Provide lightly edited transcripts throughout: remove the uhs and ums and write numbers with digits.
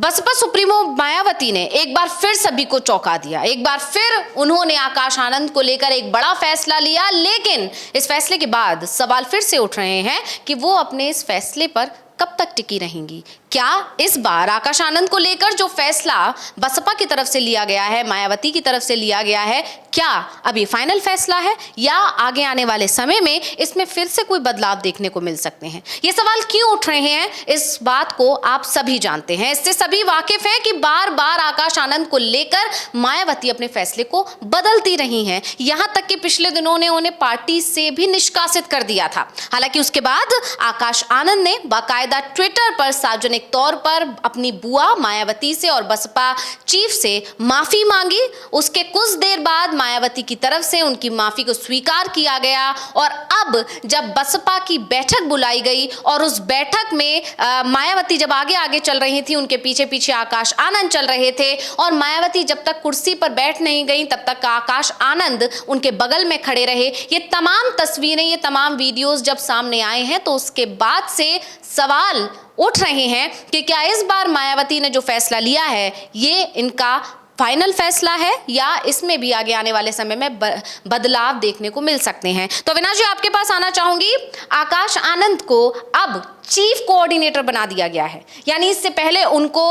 Baspa supremo Mayawati ने एक बार फिर सभी को चौंका दिया। एक बार फिर उन्होंने आकाश आनंद को लेकर एक बड़ा फैसला लिया, लेकिन इस फैसले के बाद सवाल फिर से उठ रहे हैं कि वो अपने इस फैसले पर कब तक टिकी रहेंगी। क्या इस बार आकाश आनंद को लेकर जो फैसला बसपा की तरफ से लिया गया है, मायावती की तरफ से लिया गया है, क्या अब ये फाइनल फैसला है या आगे आने वाले समय में इसमें फिर से कोई बदलाव देखने को मिल सकते हैं? ये सवाल क्यों उठ रहे हैं, इस बात को आप सभी जानते हैं। इससे सभी वाकिफ हैं कि बार बार आकाश आनंद को लेकर मायावती अपने फैसले को बदलती रही हैं। यहां तक कि पिछले दिनों ने उन्हें पार्टी से भी निष्कासित कर दिया था। हालांकि उसके बाद आकाश आनंद ने बाकायदा ट्विटर पर सार्वजनिक तौर पर अपनी बुआ मायावती से और बसपा चीफ से माफी मांगी। उसके कुछ देर बाद मायावती की तरफ से उनकी माफी को स्वीकार किया गया और अब जब बसपा की बैठक बुलाई गई और उस बैठक में मायावती जब आगे आगे चल रही थी, उनके पीछे पीछे आकाश आनंद चल रहे थे और मायावती जब तक कुर्सी पर बैठ नहीं गई तब तक आकाश आनंद उनके बगल में खड़े रहे। ये तमाम तस्वीरें, ये तमाम वीडियोस जब सामने आए हैं तो उसके बाद से सवाल उठ रहे हैं कि क्या इस बार मायावती ने जो फैसला लिया है ये इनका फाइनल फैसला है या इसमें भी आगे आने वाले समय में बदलाव देखने को मिल सकते हैं। तो अविनाश जी, आपके पास आना चाहूंगी। आकाश आनंद को अब चीफ कोऑर्डिनेटर बना दिया गया है, यानी इससे पहले उनको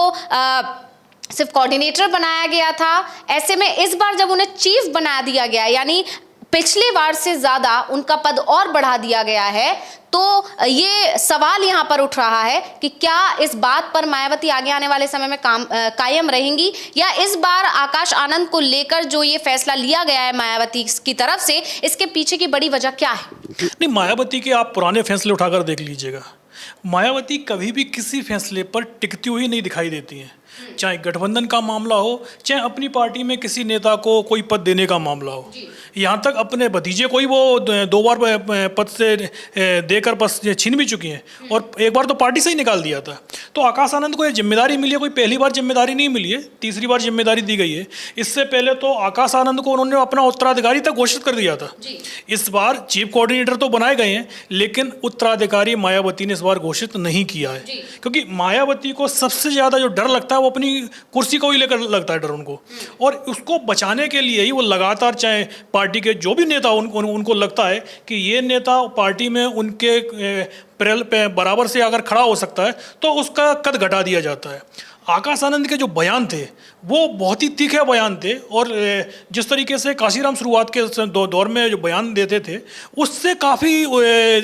सिर्फ कोऑर्डिनेटर बनाया गया था। ऐसे में इस बार जब उन्हें चीफ बना दिया गया, यानी पिछले बार से ज्यादा उनका पद और बढ़ा दिया गया है, तो ये सवाल यहां पर उठ रहा है कि क्या इस बात पर मायावती आगे आने वाले समय में कायम रहेंगी या इस बार आकाश आनंद को लेकर जो ये फैसला लिया गया है मायावती की तरफ से, इसके पीछे की बड़ी वजह क्या है? नहीं, मायावती के आप पुराने फैसले उठाकर देख लीजिएगा, मायावती कभी भी किसी फैसले पर टिकती हुई नहीं दिखाई देती हैं। चाहे गठबंधन का मामला हो, चाहे अपनी पार्टी में किसी नेता को कोई पद देने का मामला हो, यहाँ तक अपने भतीजे को ही वो 2 बार पद से देकर बस छीन भी चुकी हैं और एक बार तो पार्टी से ही निकाल दिया था। तो आकाश आनंद को ये जिम्मेदारी मिली है, कोई पहली बार जिम्मेदारी नहीं मिली है, तीसरी बार जिम्मेदारी दी गई है। इससे पहले तो आकाश आनंद को उन्होंने अपना उत्तराधिकारी तक घोषित कर दिया था। इस बार चीफ कोऑर्डिनेटर तो बनाए गए हैं, लेकिन उत्तराधिकारी मायावती ने इस बार घोषित नहीं किया है, क्योंकि मायावती को सबसे ज़्यादा जो डर लगता है वो अपनी कुर्सी को ही लेकर लगता है डर उनको, और उसको बचाने के लिए ही वो लगातार, चाहे पार्टी के जो भी नेता उनको लगता है कि ये नेता पार्टी में उनके बराबर से अगर खड़ा हो सकता है तो उसका कद घटा दिया जाता है। आकाश आनंद के जो बयान थे वो बहुत ही तीखे बयान थे और जिस तरीके से काशीराम शुरुआत के दौर में जो बयान देते थे उससे काफ़ी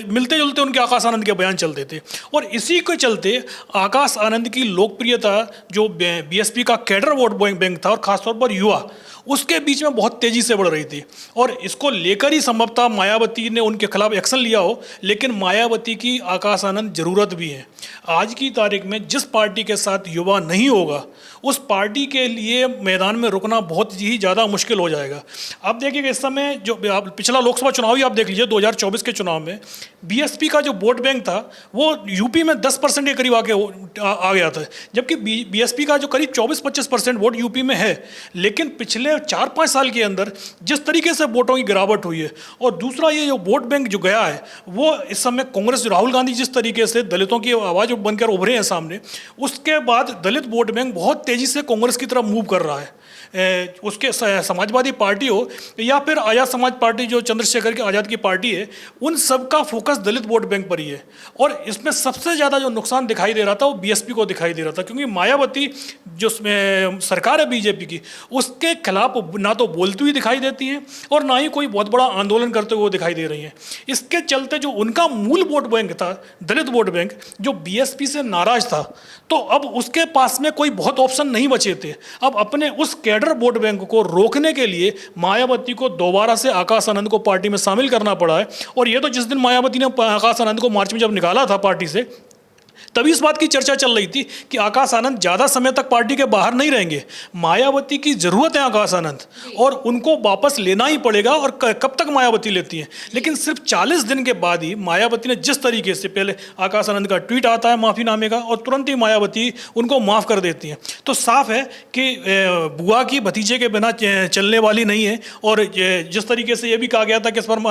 मिलते जुलते उनके आकाश आनंद के बयान चलते थे। और इसी के चलते आकाश आनंद की लोकप्रियता जो बीएसपी का कैडर वोट बैंक था और ख़ासतौर पर युवा, उसके बीच में बहुत तेज़ी से बढ़ रही थी और इसको लेकर ही संभवतः मायावती ने उनके खिलाफ एक्शन लिया हो। लेकिन मायावती की आकाश आनंद ज़रूरत भी है। आज की तारीख में जिस पार्टी के साथ युवा नहीं होगा उस पार्टी के लिए मैदान में रुकना बहुत ही ज़्यादा मुश्किल हो जाएगा। आप देखिए इस समय जो पिछला लोकसभा चुनाव ही आप देख लीजिए, 2024 के चुनाव में बीएसपी का जो वोट बैंक था वो यूपी में 10% के करीब आ गया था, जबकि बीएसपी का जो करीब 24-25% वोट यूपी में है। लेकिन पिछले 4-5 साल के अंदर जिस तरीके से वोटों की गिरावट हुई है, और दूसरा ये जो वोट बैंक जो गया है वो इस समय कांग्रेस, राहुल गांधी जिस तरीके से दलितों की आवाज़ बनकर उभरे हैं सामने, उसके बाद दलित वोट बैंक बहुत तेज़ी से कांग्रेस की तरफ मूव कर रहा है। उसके समाजवादी पार्टी हो या फिर आज़ाद समाज पार्टी जो चंद्रशेखर के आज़ाद की पार्टी है, उन सब का फोकस दलित वोट बैंक पर ही है। और इसमें सबसे ज़्यादा जो नुकसान दिखाई दे रहा था वो बीएसपी को दिखाई दे रहा था, क्योंकि मायावती जो सरकार है बीजेपी की, उसके खिलाफ ना तो बोलती हुई दिखाई देती हैं और ना ही कोई बहुत बड़ा आंदोलन करते हुए दिखाई दे रही हैं। इसके चलते जो उनका मूल वोट बैंक था, दलित वोट बैंक, जो बीएसपी से नाराज था, तो अब उसके पास में कोई बहुत ऑप्शन नहीं बचे थे। अब अपने उस कैडर वोट बैंक को रोकने के लिए मायावती को दोबारा से आकाश आनंद को पार्टी में शामिल करना पड़ा है। और ये तो जिस दिन मायावती ने आकाश आनंद को मार्च में जब निकाला था पार्टी से, तभी इस बात की चर्चा चल रही थी कि आकाश आनंद ज़्यादा समय तक पार्टी के बाहर नहीं रहेंगे। मायावती की ज़रूरत है आकाश आनंद और उनको वापस लेना ही पड़ेगा। और कब तक मायावती लेती है, लेकिन सिर्फ 40 दिन के बाद ही मायावती ने जिस तरीके से, पहले आकाश आनंद का ट्वीट आता है माफ़ीनामे का और तुरंत ही मायावती उनको माफ़ कर देती हैं। तो साफ है कि बुआ की भतीजे के बिना चलने वाली नहीं है। और जिस तरीके से ये भी कहा गया था कि इस पर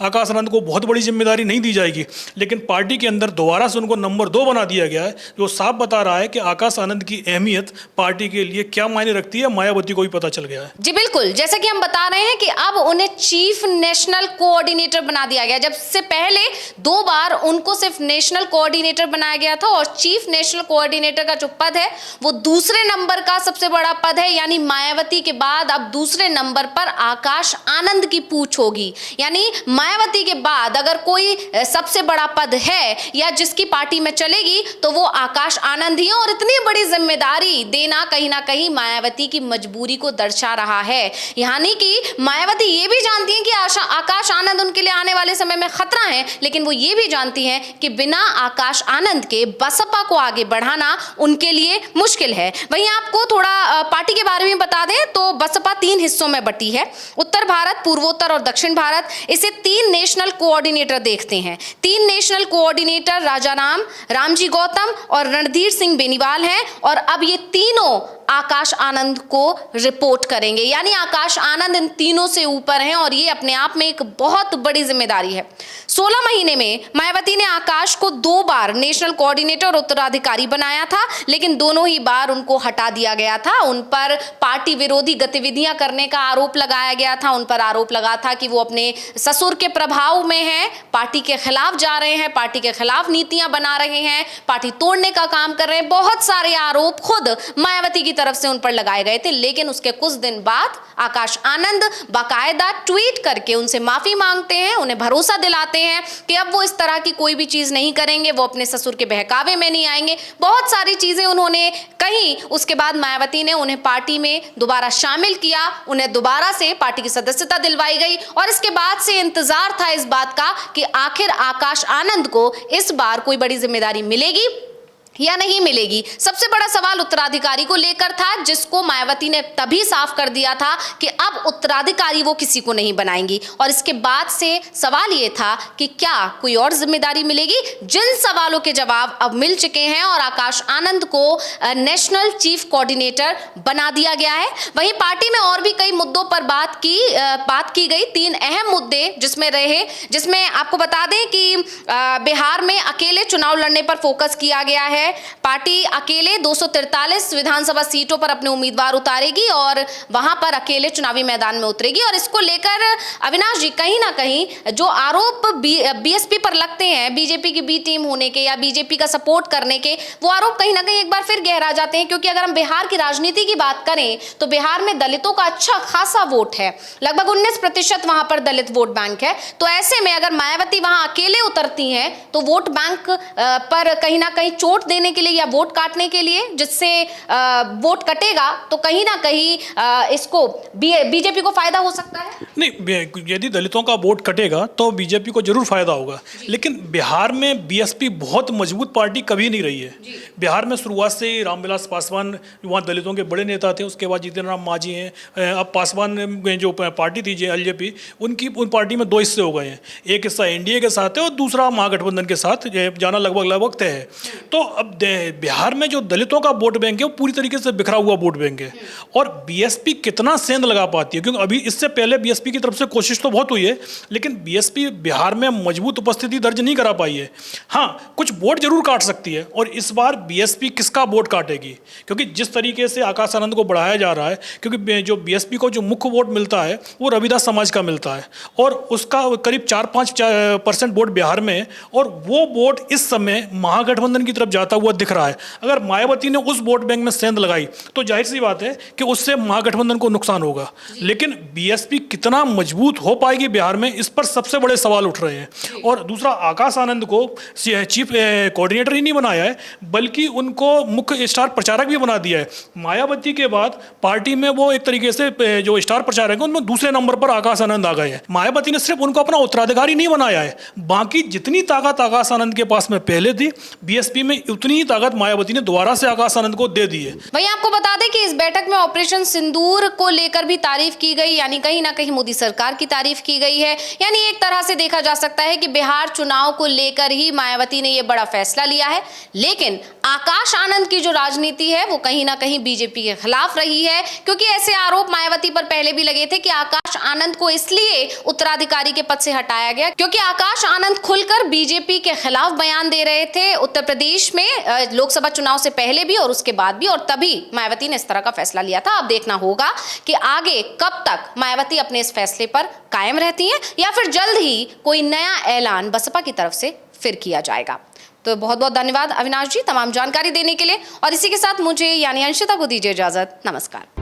आकाश आनंद को बहुत बड़ी जिम्मेदारी नहीं दी जाएगी, लेकिन पार्टी के अंदर दोबारा से उनको नंबर 2 बना दिया गया है जो साफ बता रहा है कि आकाश आनंद की अहमियत पार्टी के लिए क्या मायने रखती है, मायावती को भी पता चल गया है। जी बिल्कुल, जैसा कि हम बता रहे हैं कि अब उन्हें चीफ नेशनल कोऑर्डिनेटर बना दिया गया। जब से पहले 2 बार उनको सिर्फ नेशनल कोऑर्डिनेटर बनाया गया था और चीफ नेशनल कोऑर्डिनेटर का जो पद है वो दूसरे नंबर का सबसे बड़ा पद है, यानी मायावती के बाद अब दूसरे नंबर पर आकाश आनंद की पूछ होगी। यानी मायावती के बाद अगर कोई सबसे बड़ा पद है या जिसकी पार्टी में चलेगी तो वो आकाश आनंद ही है, और इतनी बड़ी जिम्मेदारी देना कहीं ना कहीं मायावती की मजबूरी को दर्शा रहा है। यानी कि मायावती ये भी जानती हैं कि आकाश आनंद उनके लिए आने वाले समय में खतरा है, लेकिन वो ये भी जानती हैं कि बिना आकाश आनंद के बसपा को आगे बढ़ाना उनके लिए मुश्किल है। वहीं आपको थोड़ा पार्टी के बारे में बता दें तो बसपा 3 हिस्सों में बटी है, उत्तर भारत, पूर्वोत्तर और दक्षिण भारत। इसे 3 नेशनल कोऑर्डिनेटर देखते हैं। 3 नेशनल कोऑर्डिनेटर रामजी गौतम और रणधीर सिंह बेनीवाल हैं, और अब ये तीनों आकाश आनंद को रिपोर्ट करेंगे। यानी आकाश आनंद इन तीनों से ऊपर हैं और ये अपने आप में एक बहुत बड़ी जिम्मेदारी है। 16 महीने में मायावती ने आकाश को 2 बार नेशनल कोऑर्डिनेटर और उत्तराधिकारी बनाया था, लेकिन दोनों ही बार उनको हटा दिया गया था। उन पर पार्टी विरोधी गतिविधियां करने का आरोप लगाया गया था। उन पर आरोप लगा था कि वो अपने ससुर के प्रभाव में हैं, पार्टी के खिलाफ जा रहे हैं, पार्टी के खिलाफ नीतियां बना रहे हैं, पार्टी तोड़ने का काम कर रहे हैं। बहुत सारे आरोप खुद मायावती की तरफ से उन पर लगाए गए थे, लेकिन उसके कुछ दिन बाद आकाश आनंद बाकायदा ट्वीट करके उनसे माफी मांगते हैं, उन्हें भरोसा दिलाते हैं कि अब वो इस तरह की कोई भी चीज नहीं करेंगे, वो अपने ससुर के बहकावे में नहीं आएंगे। बहुत सारी चीजें उन्होंने कही। उसके बाद मायावती ने उन्हें पार्टी में दोबारा शामिल किया, उन्हें दोबारा से पार्टी की सदस्यता दिलवाई गई, और इसके बाद से इंतजार था इस बात का कि आखिर आकाश आनंद को इस बार कोई बड़ी जिम्मेदारी मिलेगी या नहीं मिलेगी। सबसे बड़ा सवाल उत्तराधिकारी को लेकर था, जिसको मायावती ने तभी साफ कर दिया था कि अब उत्तराधिकारी वो किसी को नहीं बनाएंगी, और इसके बाद से सवाल ये था कि क्या कोई और जिम्मेदारी मिलेगी। जिन सवालों के जवाब अब मिल चुके हैं और आकाश आनंद को नेशनल चीफ कोऑर्डिनेटर बना दिया गया है। वहीं पार्टी में और भी कई मुद्दों पर बात की गई। 3 अहम मुद्दे जिसमें आपको बता दें कि बिहार में अकेले चुनाव लड़ने पर फोकस किया गया है। पार्टी अकेले 243 विधानसभा सीटों पर अपने उम्मीदवार उतारेगी और वहां पर अकेले चुनावी मैदान में उतरेगी। और इसको लेकर अविनाश जी, कहीं ना कहीं जो आरोप बीएसपी पर लगते हैं, बीजेपी की बी टीम होने के या बीजेपी का सपोर्ट करने के, वो आरोप कहीं ना कहीं एक बार फिर गहरा जाते हैं। क्योंकि अगर हम बिहार की राजनीति की बात करें तो बिहार में दलितों का अच्छा खासा वोट है, लगभग 19% वहां पर दलित वोट बैंक है। तो ऐसे में अगर मायावती वहां अकेले उतरती हैं तो वोट बैंक पर कहीं ना कहीं चोट देने के लिए या वोट काटने के लिए, जिससे वोट कटेगा, तो कहीं ना कहीं इसको बीजेपी को फायदा हो सकता है। नहीं, यदि दलितों का वोट कटेगा तो बीजेपी को जरूर फायदा होगा, लेकिन बिहार में बीएसपी बहुत मजबूत पार्टी कभी नहीं रही है। बिहार में शुरुआत से ही रामविलास पासवान वहाँ दलितों के बड़े नेता थे, उसके बाद जितेंद्र राम मांझी हैं, अब पासवान जो पार्टी थी एलजेपी, उन पार्टी में 2 हिस्से हो गए हैं। एक हिस्सा एनडीए के साथ है और दूसरा महागठबंधन के साथ जाना लगभग तय है। तो अब बिहार में जो दलितों का वोट बैंक है वो पूरी तरीके से बिखरा हुआ वोट बैंक है, और बीएसपी कितना सेंध लगा पाती है, क्योंकि अभी इससे पहले बीएसपी की तरफ से कोशिश तो बहुत हुई है, लेकिन बीएसपी बिहार में मजबूत उपस्थिति दर्ज नहीं करा पाई है। हाँ, कुछ वोट जरूर काट सकती है, और इस बार बीएसपी किसका वोट काटेगी, क्योंकि जिस तरीके से आकाश आनंद को बढ़ाया जा रहा है, क्योंकि जो बीएसपी को जो मुख्य वोट मिलता है वो रविदास समाज का मिलता है, और उसका करीब 4-5% वोट बिहार में है, और वो वोट इस समय महागठबंधन की तरफ जाता हुआ दिख रहा है। अगर मायावती ने उस वोट बैंक में सेंध लगाई तो जाहिर सी बात है कि उससे महागठबंधन को नुकसान होगा, लेकिन बीएसपी कितना मजबूत हो पाएगी बिहार में, इस पर सबसे बड़े सवाल उठ रहे हैं। और दूसरा, आकाश आनंद को चीफ कोऑर्डिनेटर ही नहीं बनाया है, बल्कि उनको मुख्य स्टार प्रचारक भी बना दिया है। मायावती के बाद पार्टी में वो एक तरीके से जो स्टार प्रचारक है उनमें दूसरे नंबर पर आकाश आनंद आ गए हैं। मायावती ने सिर्फ उनको अपना उत्तराधिकारी नहीं बनाया है, बाकी जितनी ताकत आकाश आनंद के पास में पहले थी, बीएसपी में उतनी ही ताकत मायावती ने दोबारा से आकाश आनंद को दे दी है। वहीं आपको बता दें कि हालांकि इस बैठक में ऑपरेशन सिंदूर को लेकर भी तारीफ की गई, यानी कहीं ना कहीं मोदी सरकार की तारीफ की गई है। यानी एक तरह से देखा जा सकता है कि बिहार चुनाव को लेकर ही मायावती ने यह बड़ा फैसला लिया है। लेकिन आकाश आनंद की जो राजनीति है वो कहीं ना कहीं बीजेपी के खिलाफ रही है, क्योंकि ऐसे आरोप मायावती पर पहले भी लगे थे कि आकाश आनंद को इसलिए उत्तराधिकारी के पद से हटाया गया क्योंकि आकाश आनंद खुलकर बीजेपी के खिलाफ बयान दे रहे थे उत्तर प्रदेश में लोकसभा चुनाव से पहले भी और उसके बाद भी, और तभी मायावती ने इस तरह का फैसला लिया था। अब देखना होगा कि आगे कब तक मायावती अपने इस फैसले पर कायम रहती हैं या फिर जल्द ही कोई नया ऐलान बसपा की तरफ से फिर किया जाएगा। तो बहुत बहुत धन्यवाद अविनाश जी तमाम जानकारी देने के लिए, और इसी के साथ मुझे यानी अंशिता को दीजिए इजाजत। नमस्कार।